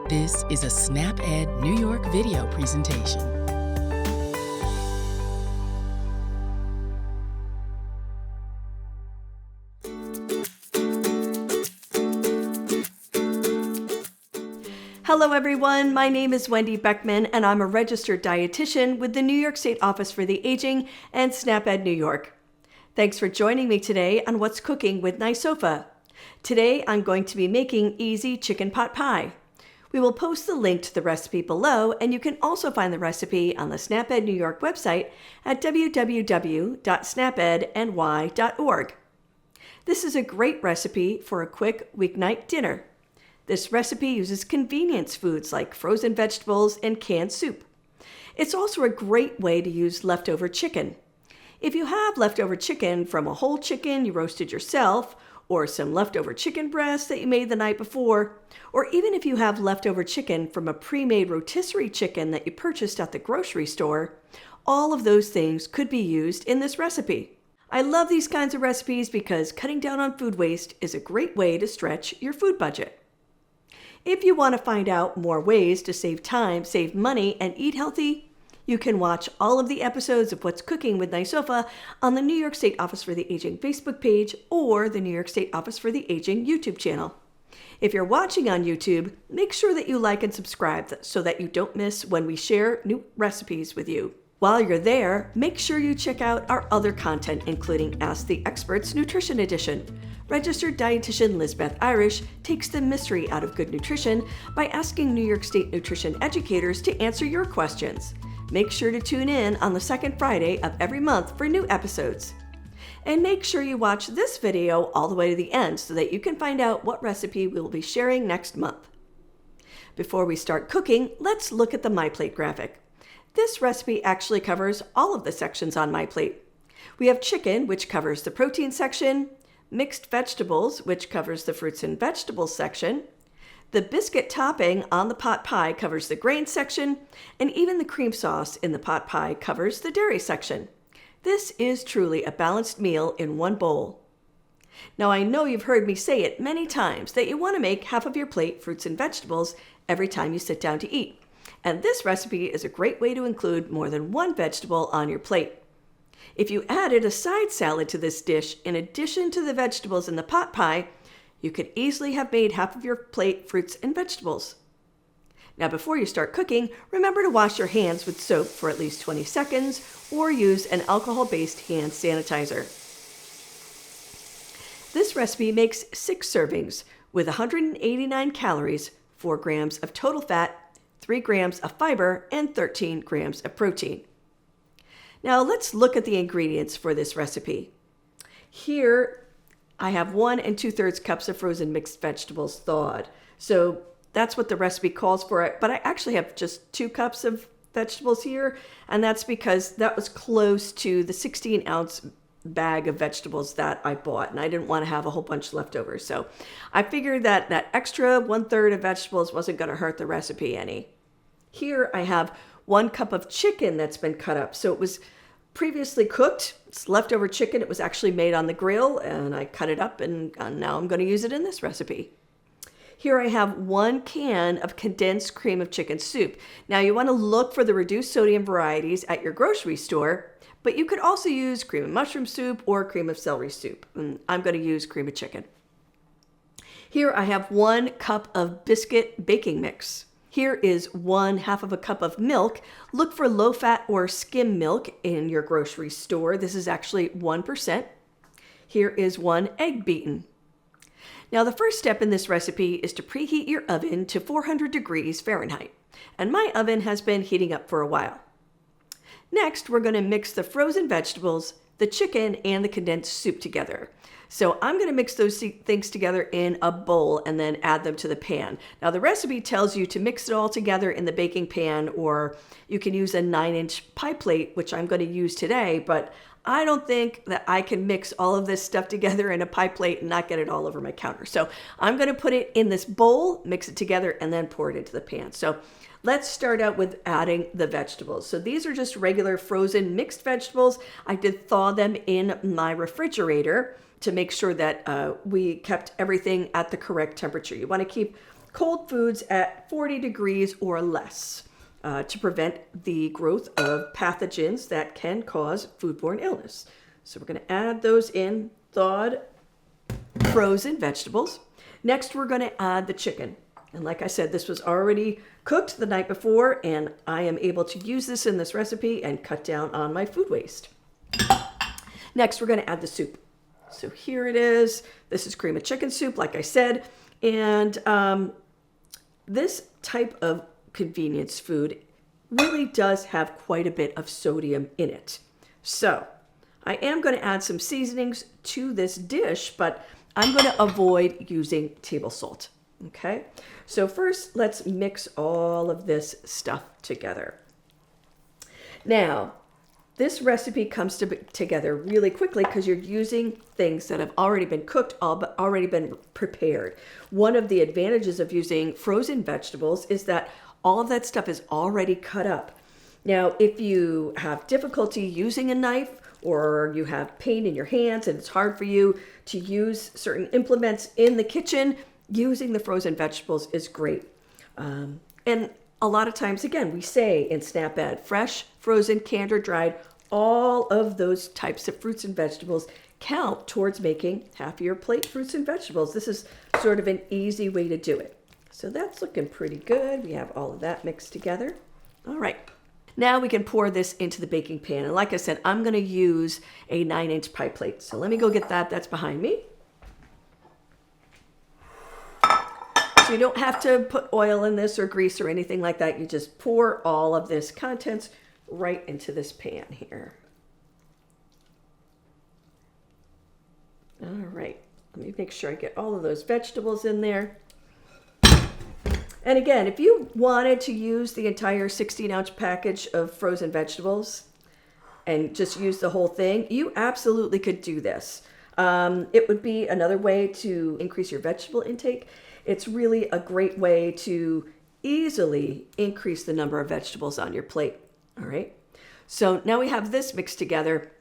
This is a SnapEd New York video presentation. Hello everyone, my name is Wendy Beckman and I'm a registered dietitian with the New York State Office for the Aging and SnapEd New York. Thanks for joining me today on What's Cooking with NYSOFA. Today I'm going to be making easy chicken pot pie. We will post the link to the recipe below, and you can also find the recipe on the SnapEd New York website at www.snapedny.org. This is a great recipe for a quick weeknight dinner. This recipe uses convenience foods like frozen vegetables and canned soup. It's also a great way to use leftover chicken. If you have leftover chicken from a whole chicken you roasted yourself, or some leftover chicken breast that you made the night before, or even if you have leftover chicken from a pre-made rotisserie chicken that you purchased at the grocery store, all of those things could be used in this recipe. I love these kinds of recipes because cutting down on food waste is a great way to stretch your food budget. If you want to find out more ways to save time, save money, and eat healthy, you can watch all of the episodes of What's Cooking with NYSOFA on the New York State Office for the Aging Facebook page or the New York State Office for the Aging YouTube channel. If you're watching on YouTube, make sure that you like and subscribe so that you don't miss when we share new recipes with you. While you're there, make sure you check out our other content, including Ask the Experts Nutrition Edition. Registered dietitian Lizbeth Irish takes the mystery out of good nutrition by asking New York State nutrition educators to answer your questions. Make sure to tune in on the second Friday of every month for new episodes. And make sure you watch this video all the way to the end so that you can find out what recipe we will be sharing next month. Before we start cooking, let's look at the My Plate graphic. This recipe actually covers all of the sections on My Plate. We have chicken, which covers the protein section, mixed vegetables, which covers the fruits and vegetables section. The biscuit topping on the pot pie covers the grain section, and even the cream sauce in the pot pie covers the dairy section. This is truly a balanced meal in one bowl. Now I know you've heard me say it many times that you want to make half of your plate fruits and vegetables every time you sit down to eat. And this recipe is a great way to include more than one vegetable on your plate. If you added a side salad to this dish in addition to the vegetables in the pot pie, you could easily have made half of your plate fruits and vegetables. Now before you start cooking, remember to wash your hands with soap for at least 20 seconds or use an alcohol-based hand sanitizer. This recipe makes 6 servings with 189 calories, 4 grams of total fat, 3 grams of fiber, and 13 grams of protein. Now let's look at the ingredients for this recipe. Here I have 1 2/3 cups of frozen mixed vegetables thawed. So that's what the recipe calls for it, but I actually have just 2 cups of vegetables here, and that's because that was close to the 16-ounce bag of vegetables that I bought, and I didn't want to have a whole bunch left over. So I figured that that extra 1/3 of vegetables wasn't going to hurt the recipe any. Here I have 1 cup of chicken that's been cut up. So it was previously cooked. It's leftover chicken. It was actually made on the grill, and I cut it up, and now I'm going to use it in this recipe. Here I have 1 can of condensed cream of chicken soup. Now you want to look for the reduced sodium varieties at your grocery store, but you could also use cream of mushroom soup or cream of celery soup. And I'm going to use cream of chicken. Here I have 1 cup of biscuit baking mix. Here is 1/2 cup of milk. Look for low-fat or skim milk in your grocery store. This is actually 1%. Here is 1 egg beaten. Now the first step in this recipe is to preheat your oven to 400 degrees Fahrenheit. And my oven has been heating up for a while. Next, we're going to mix the frozen vegetables, the chicken, and the condensed soup together. So I'm going to mix those things together in a bowl and then add them to the pan. Now the recipe tells you to mix it all together in the baking pan, or you can use a 9-inch pie plate, which I'm going to use today, but I don't think that I can mix all of this stuff together in a pie plate and not get it all over my counter. So I'm going to put it in this bowl, mix it together, and then pour it into the pan. So let's start out with adding the vegetables. So these are just regular frozen mixed vegetables. I did thaw them in my refrigerator to make sure that we kept everything at the correct temperature. You want to keep cold foods at 40 degrees or less to prevent the growth of pathogens that can cause foodborne illness. So we're going to add those in, thawed, frozen vegetables. Next, we're going to add the chicken. And like I said, this was already cooked the night before, and I am able to use this in this recipe and cut down on my food waste. Next, we're going to add the soup. So here it is. This is cream of chicken soup, like I said. And this type of convenience food really does have quite a bit of sodium in it. So I am going to add some seasonings to this dish, but I'm going to avoid using table salt. Okay, so first let's mix all of this stuff together. Now, this recipe comes together really quickly because you're using things that have already been cooked, already been prepared. One of the advantages of using frozen vegetables is that all of that stuff is already cut up. Now, if you have difficulty using a knife or you have pain in your hands and it's hard for you to use certain implements in the kitchen, using the frozen vegetables is great. And a lot of times, again, we say in SNAP Ed, fresh, frozen, canned, or dried, all of those types of fruits and vegetables count towards making half your plate fruits and vegetables. This is sort of an easy way to do it. So that's looking pretty good. We have all of that mixed together. All right. Now we can pour this into the baking pan. And like I said, I'm going to use a 9-inch pie plate. So let me go get that. That's behind me. So you don't have to put oil in this or grease or anything like that. You just pour all of this contents right into this pan here. All right, let me make sure I get all of those vegetables in there. And again, if you wanted to use the entire 16-ounce package of frozen vegetables and just use the whole thing, you absolutely could do this. It would be another way to increase your vegetable intake. It's really a great way to easily increase the number of vegetables on your plate. All right. So now we have this mixed together.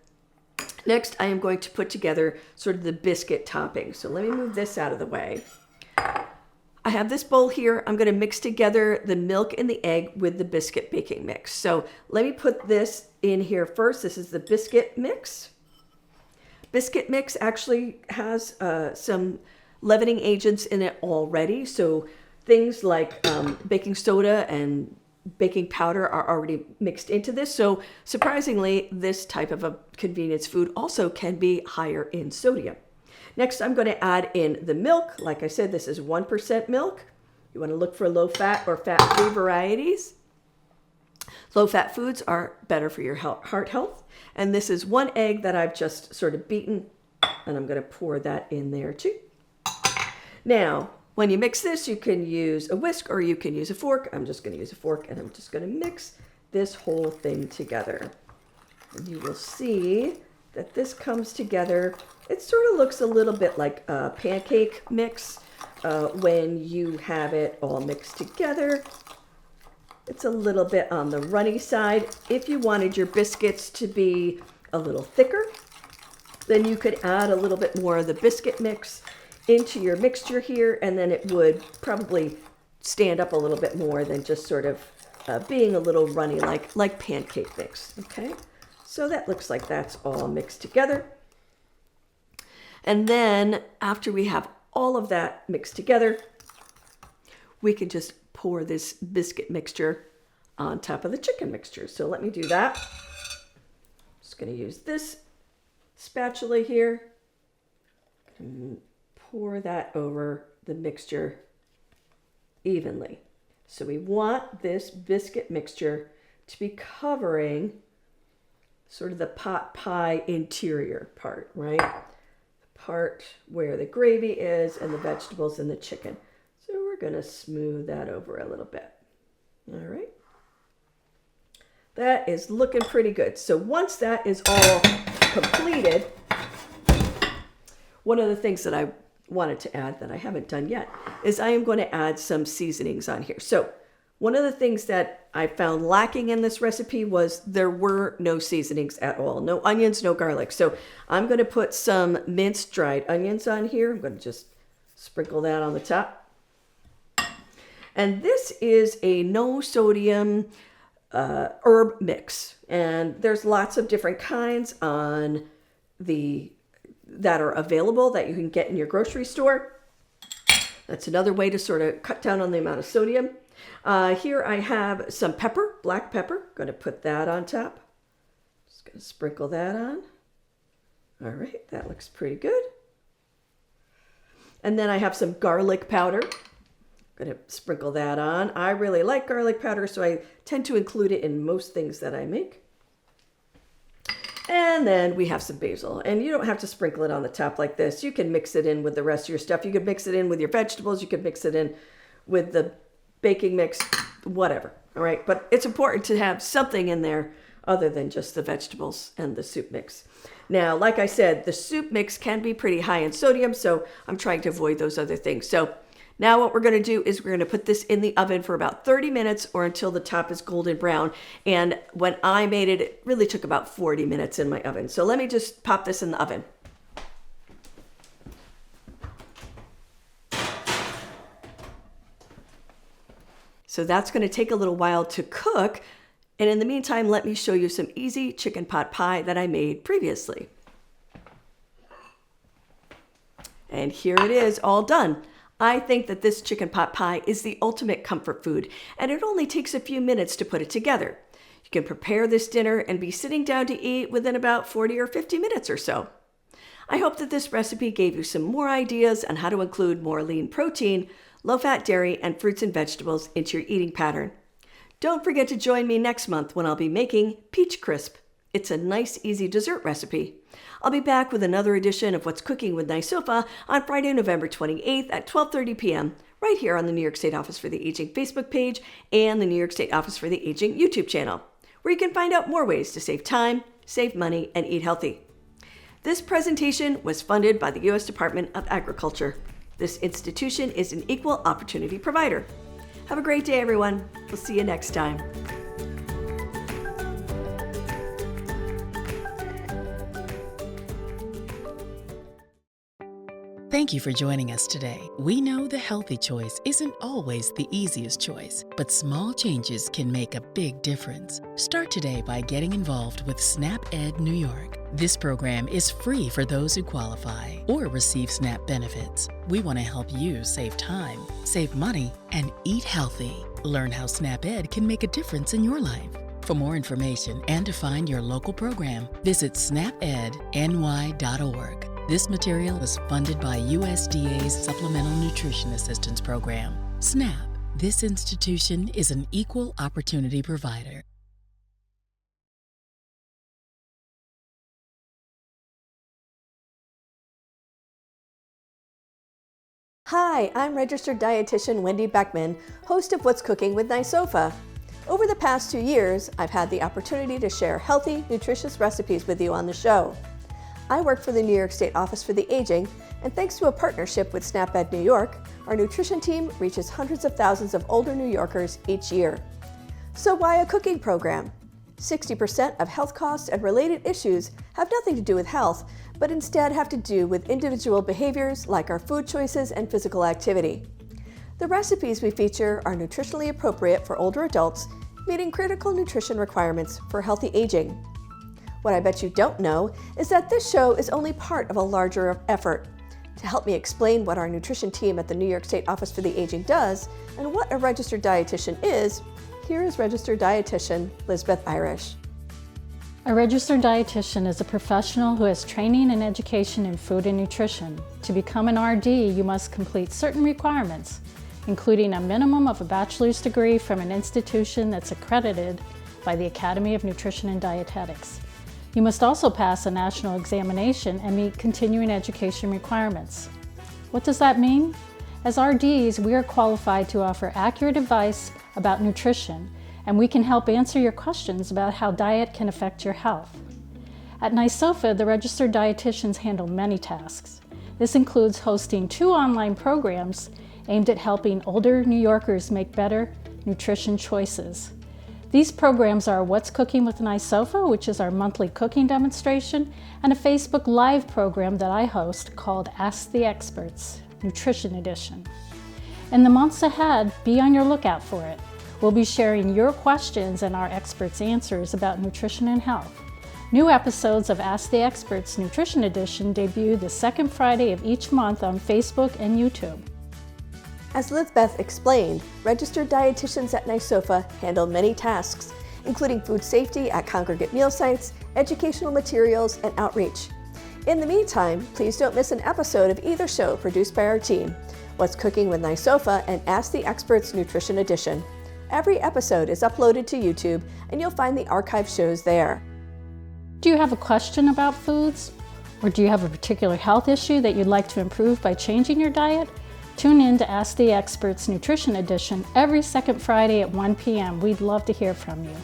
Next, I am going to put together sort of the biscuit topping. So let me move this out of the way. I have this bowl here. I'm going to mix together the milk and the egg with the biscuit baking mix. So let me put this in here first. This is the biscuit mix. Biscuit mix actually has some leavening agents in it already. So things like baking soda and baking powder are already mixed into this. So surprisingly, this type of a convenience food also can be higher in sodium. Next, I'm going to add in the milk. Like I said, this is 1% milk. You want to look for low fat or fat-free varieties. Low fat foods are better for your heart health. And this is 1 egg that I've just sort of beaten, and I'm going to pour that in there too. Now, when you mix this, you can use a whisk or you can use a fork. I'm just going to use a fork, and I'm just going to mix this whole thing together. And you will see that this comes together. It sort of looks a little bit like a pancake mix when you have it all mixed together. It's a little bit on the runny side. If you wanted your biscuits to be a little thicker, then you could add a little bit more of the biscuit mix into your mixture here, and then it would probably stand up a little bit more than just sort of being a little runny like pancake mix. Okay, so that looks like that's all mixed together. And then after we have all of that mixed together, we can just pour this biscuit mixture on top of the chicken mixture. So let me do that. Just going to use this spatula here and pour that over the mixture evenly. So we want this biscuit mixture to be covering sort of the pot pie interior part, right? The part where the gravy is and the vegetables and the chicken. So we're going to smooth that over a little bit. All right. That is looking pretty good. So once that is all completed, one of the things that I wanted to add that I haven't done yet is I am going to add some seasonings on here. So one of the things that I found lacking in this recipe was there were no seasonings at all. No onions, no garlic. So I'm going to put some minced dried onions on here. I'm going to just sprinkle that on the top. And this is a no sodium herb mix. And there's lots of different kinds that are available that you can get in your grocery store. That's another way to sort of cut down on the amount of sodium. Here I have some pepper, black pepper. Going to put that on top. Just going to sprinkle that on. All right, that looks pretty good. And then I have some garlic powder. Going to sprinkle that on. I really like garlic powder, so I tend to include it in most things that I make. And then we have some basil. And you don't have to sprinkle it on the top like this. You can mix it in with the rest of your stuff. You could mix it in with your vegetables. You could mix it in with the baking mix, whatever. All right, but it's important to have something in there other than just the vegetables and the soup mix. Now, like I said, the soup mix can be pretty high in sodium, so I'm trying to avoid those other things. So now what we're going to do is we're going to put this in the oven for about 30 minutes or until the top is golden brown. And when I made it, it really took about 40 minutes in my oven. So let me just pop this in the oven. So that's going to take a little while to cook. And in the meantime, let me show you some easy chicken pot pie that I made previously. And here it is, all done. I think that this chicken pot pie is the ultimate comfort food, and it only takes a few minutes to put it together. You can prepare this dinner and be sitting down to eat within about 40 or 50 minutes or so. I hope that this recipe gave you some more ideas on how to include more lean protein, low-fat dairy, and fruits and vegetables into your eating pattern. Don't forget to join me next month when I'll be making peach crisp. It's a nice, easy dessert recipe. I'll be back with another edition of What's Cooking with NYSOFA on Friday, November 28th at 12:30 p.m. right here on the New York State Office for the Aging Facebook page and the New York State Office for the Aging YouTube channel, where you can find out more ways to save time, save money, and eat healthy. This presentation was funded by the U.S. Department of Agriculture. This institution is an equal opportunity provider. Have a great day, everyone. We'll see you next time. Thank you for joining us today. We know the healthy choice isn't always the easiest choice, but small changes can make a big difference. Start today by getting involved with SNAP Ed New York. This program is free for those who qualify or receive SNAP benefits. We want to help you save time, save money, and eat healthy. Learn how SNAP Ed can make a difference in your life. For more information and to find your local program, visit snapedny.org. This material is funded by USDA's Supplemental Nutrition Assistance Program. SNAP. This institution is an equal opportunity provider. Hi, I'm registered dietitian Wendy Beckman, host of What's Cooking with NYSOFA. Over the past 2 years, I've had the opportunity to share healthy, nutritious recipes with you on the show. I work for the New York State Office for the Aging, and thanks to a partnership with SNAP Ed New York, our nutrition team reaches hundreds of thousands of older New Yorkers each year. So why a cooking program? 60% of health costs and related issues have nothing to do with health, but instead have to do with individual behaviors like our food choices and physical activity. The recipes we feature are nutritionally appropriate for older adults, meeting critical nutrition requirements for healthy aging. What I bet you don't know is that this show is only part of a larger effort. To help me explain what our nutrition team at the New York State Office for the Aging does and what a registered dietitian is, here is registered dietitian Lisbeth Irish. A registered dietitian is a professional who has training and education in food and nutrition. To become an RD, you must complete certain requirements, including a minimum of a bachelor's degree from an institution that's accredited by the Academy of Nutrition and Dietetics. You must also pass a national examination and meet continuing education requirements. What does that mean? As RDs, we are qualified to offer accurate advice about nutrition, and we can help answer your questions about how diet can affect your health. At NYSOFA, the registered dietitians handle many tasks. This includes hosting 2 online programs aimed at helping older New Yorkers make better nutrition choices. These programs are What's Cooking with NYSOFA, which is our monthly cooking demonstration, and a Facebook Live program that I host called Ask the Experts, Nutrition Edition. In the months ahead, be on your lookout for it. We'll be sharing your questions and our experts' answers about nutrition and health. New episodes of Ask the Experts Nutrition Edition debut the second Friday of each month on Facebook and YouTube. As Lizbeth explained, registered dietitians at NYSOFA handle many tasks, including food safety at congregate meal sites, educational materials, and outreach. In the meantime, please don't miss an episode of either show produced by our team, What's Cooking with NYSOFA and Ask the Experts Nutrition Edition. Every episode is uploaded to YouTube, and you'll find the archived shows there. Do you have a question about foods? Or do you have a particular health issue that you'd like to improve by changing your diet? Tune in to Ask the Experts Nutrition Edition every second Friday at 1 p.m. We'd love to hear from you.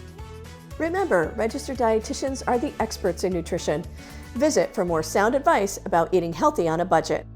Remember, registered dietitians are the experts in nutrition. Visit for more sound advice about eating healthy on a budget.